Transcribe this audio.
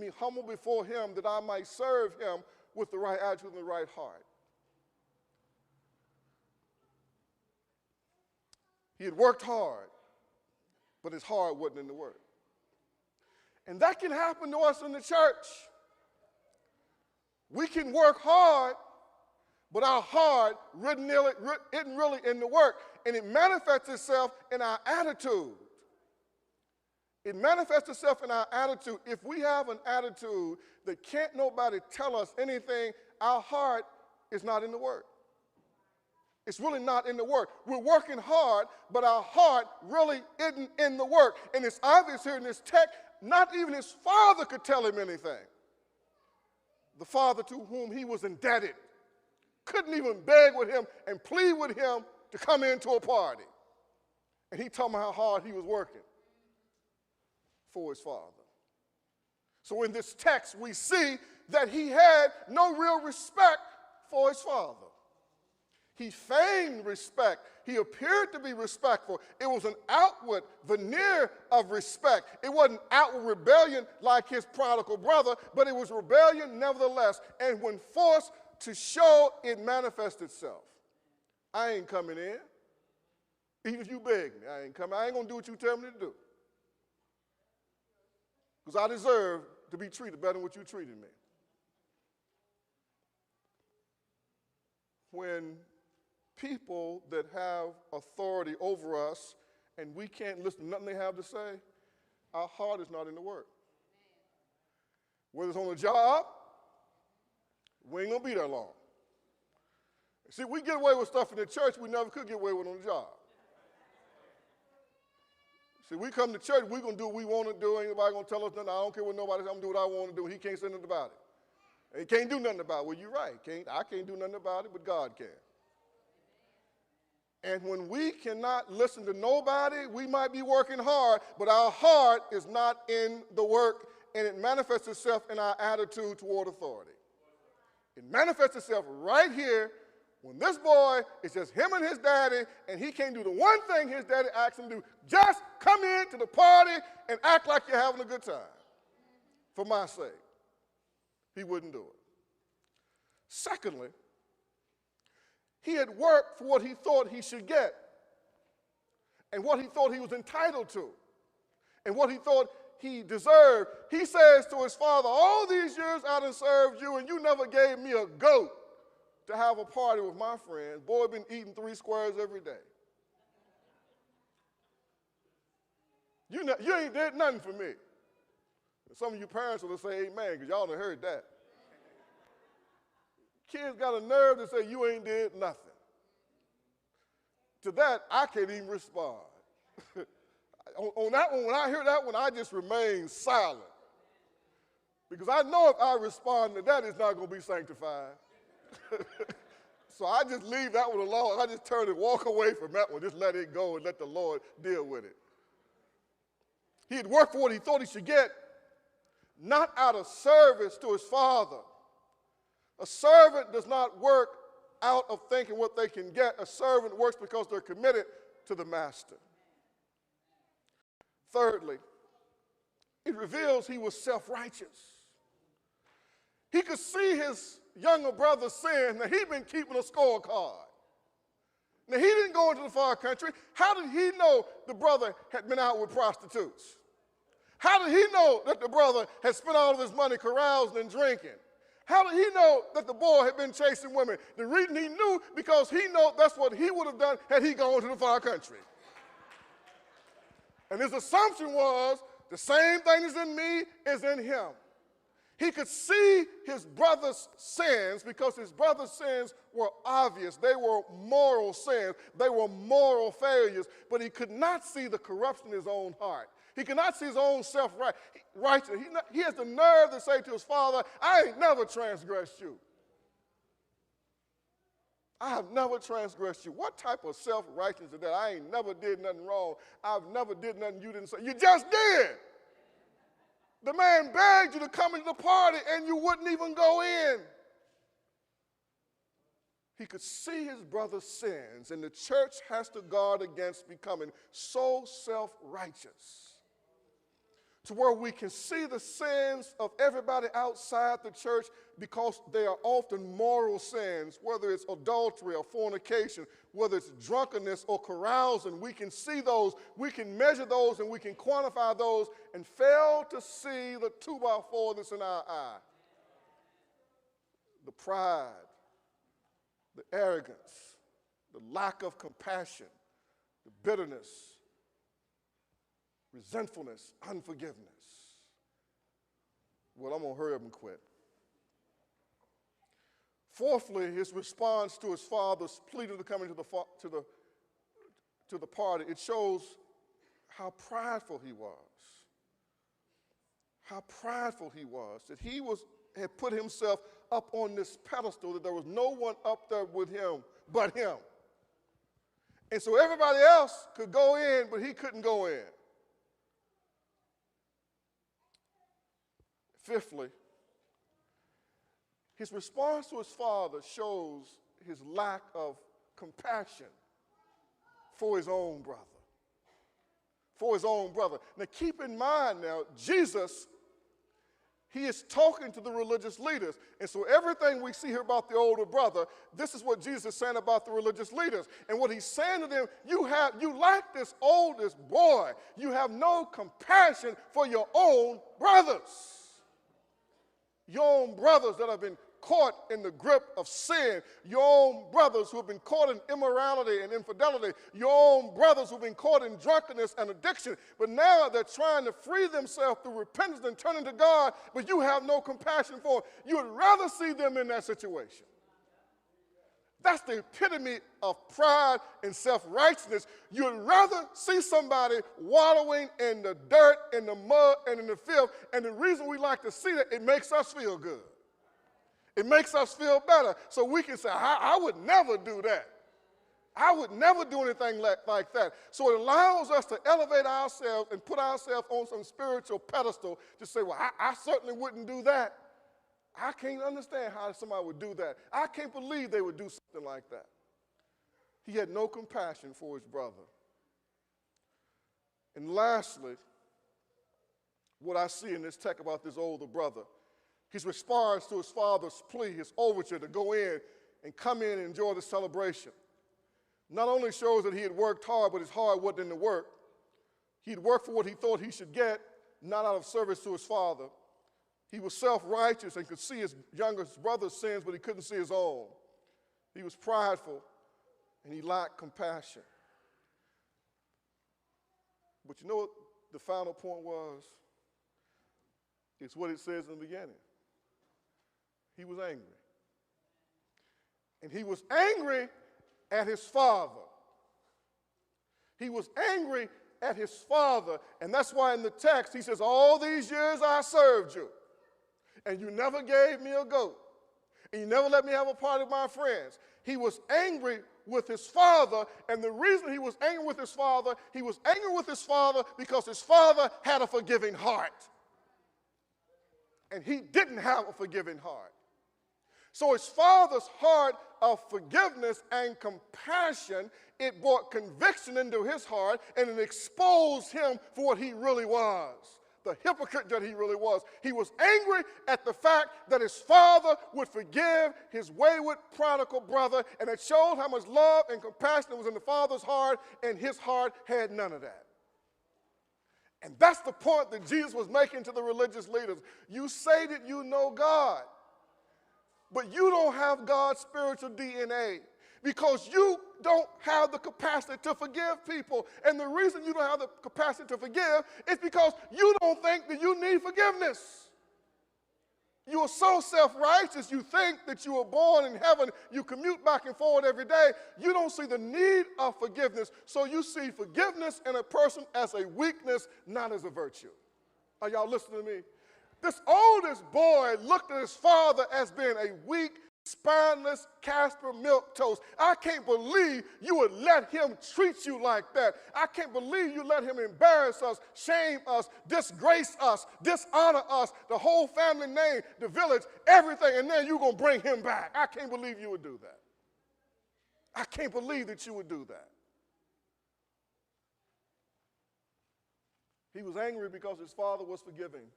me humble before him that I might serve him with the right attitude and the right heart. He had worked hard, but his heart wasn't in the work. And that can happen to us in the church. We can work hard, but our heart isn't really in the work. And it manifests itself in our attitude. It manifests itself in our attitude. If we have an attitude that can't nobody tell us anything, our heart is not in the work. It's really not in the work. We're working hard, but our heart really isn't in the work. And it's obvious here in this text, not even his father could tell him anything. The father to whom he was indebted couldn't even beg with him and plead with him to come into a party. And he told me how hard he was working for his father. So in this text, we see that he had no real respect for his father. He feigned respect. He appeared to be respectful. It was an outward veneer of respect. It wasn't outward rebellion like his prodigal brother, but it was rebellion nevertheless. And when forced to show, it manifests itself. I ain't coming in. Even if you beg me, I ain't coming. I ain't going to do what you tell me to do. Because I deserve to be treated better than what you treated me. When people that have authority over us and we can't listen to nothing they have to say, our heart is not in the work. Whether it's on the job, we ain't going to be there long. See, we get away with stuff in the church we never could get away with on the job. See, we come to church, we're going to do what we want to do. Ain't nobody going to tell us nothing. I don't care what nobody says. I'm going to do what I want to do. He can't say nothing about it. He can't do nothing about it. Well, you're right. I can't do nothing about it, but God can. And when we cannot listen to nobody, we might be working hard, but our heart is not in the work, and it manifests itself in our attitude toward authority. It manifests itself right here when this boy is just him and his daddy, and he can't do the one thing his daddy asks him to do. Just come in to the party and act like you're having a good time for my sake. He wouldn't do it. Secondly, he had worked for what he thought he should get and what he thought he was entitled to and what he thought he deserved. He says to his father, all these years I done served you and you never gave me a goat to have a party with my friends. Boy, been eating 3 squares every day. You ain't did nothing for me. Some of you parents will say amen because y'all done heard that. Kids got a nerve to say you ain't did nothing. To that, I can't even respond. On that one, when I hear that one, I just remain silent. Because I know if I respond to that, it's not going to be sanctified. So I just leave that one alone. I just turn and walk away from that one. Just let it go and let the Lord deal with it. He had worked for what he thought he should get, not out of service to his father. A servant does not work out of thinking what they can get. A servant works because they're committed to the master. Thirdly, it reveals he was self-righteous. He could see his younger brother's sin. Now, he'd been keeping a scorecard. Now, he didn't go into the far country. How did he know the brother had been out with prostitutes? How did he know that the brother had spent all of his money carousing and drinking? How did he know that the boy had been chasing women? The reason he knew, because he knew that's what he would have done had he gone to the far country. And his assumption was, the same thing is in me is in him. He could see his brother's sins because his brother's sins were obvious. They were moral sins. They were moral failures. But he could not see the corruption in his own heart. He could not see his own self-righteousness. He has the nerve to say to his father, I ain't never transgressed you. I have never transgressed you. What type of self-righteousness is that? I ain't never did nothing wrong. I've never did nothing you didn't say. You just did. The man begged you to come into the party and you wouldn't even go in. He could see his brother's sins, and the church has to guard against becoming so self-righteous to where we can see the sins of everybody outside the church because they are often moral sins, whether it's adultery or fornication, whether it's drunkenness or carousing. We can see those, we can measure those, and we can quantify those, and fail to see the 2x4 that's in our eye. The pride, the arrogance, the lack of compassion, the bitterness, resentfulness, unforgiveness. Well, I'm going to hurry up and quit. Fourthly, his response to his father's plea to come into the party, it shows how prideful he was. How prideful he was, that he had put himself up on this pedestal, that there was no one up there with him but him. And so everybody else could go in, but he couldn't go in. Fifthly, his response to his father shows his lack of compassion for his own brother. For his own brother. Now keep in mind now, Jesus, he is talking to the religious leaders. And so everything we see here about the older brother, this is what Jesus is saying about the religious leaders. And what he's saying to them, you like this oldest boy. You have no compassion for your own brothers. Your own brothers that have been caught in the grip of sin, your own brothers who have been caught in immorality and infidelity, your own brothers who have been caught in drunkenness and addiction, but now they're trying to free themselves through repentance and turning to God, but you have no compassion for them. You would rather see them in that situation. That's the epitome of pride and self-righteousness. You'd rather see somebody wallowing in the dirt, in the mud, and in the filth, and the reason we like to see that, it makes us feel good. It makes us feel better. So we can say, I would never do that. I would never do anything like that. So it allows us to elevate ourselves and put ourselves on some spiritual pedestal to say, well, I certainly wouldn't do that. I can't understand how somebody would do that. I can't believe they would do something like that. He had no compassion for his brother. And lastly, what I see in this text about this older brother, his response to his father's plea, his overture to go in and come in and enjoy the celebration, not only shows that he had worked hard, but his heart wasn't in the work. He'd worked for what he thought he should get, not out of service to his father. He was self-righteous and could see his youngest brother's sins, but he couldn't see his own. He was prideful, and he lacked compassion. But you know what the final point was? It's what it says in the beginning. He was angry. And he was angry at his father. He was angry at his father, and that's why in the text he says, all these years I served you, and you never gave me a goat, and you never let me have a party with my friends. He was angry with his father, and the reason he was angry with his father because his father had a forgiving heart, and he didn't have a forgiving heart. So his father's heart of forgiveness and compassion, it brought conviction into his heart, and it exposed him for what he really was, the hypocrite that he really was. He was angry at the fact that his father would forgive his wayward prodigal brother, and it showed how much love and compassion was in the father's heart, and his heart had none of that. And that's the point that Jesus was making to the religious leaders. You say that you know God, but you don't have God's spiritual DNA because you don't have the capacity to forgive people. And the reason you don't have the capacity to forgive is because you don't think that you need forgiveness. You are so self-righteous, you think that you were born in heaven, you commute back and forward every day. You don't see the need of forgiveness, so you see forgiveness in a person as a weakness, not as a virtue. Are y'all listening to me? This oldest boy looked at his father as being a weak, spineless Casper milquetoast. I can't believe you would let him treat you like that. I can't believe you let him embarrass us, shame us, disgrace us, dishonor us, the whole family name, the village, everything, and then you're going to bring him back. I can't believe you would do that. I can't believe that you would do that. He was angry because his father was forgiving.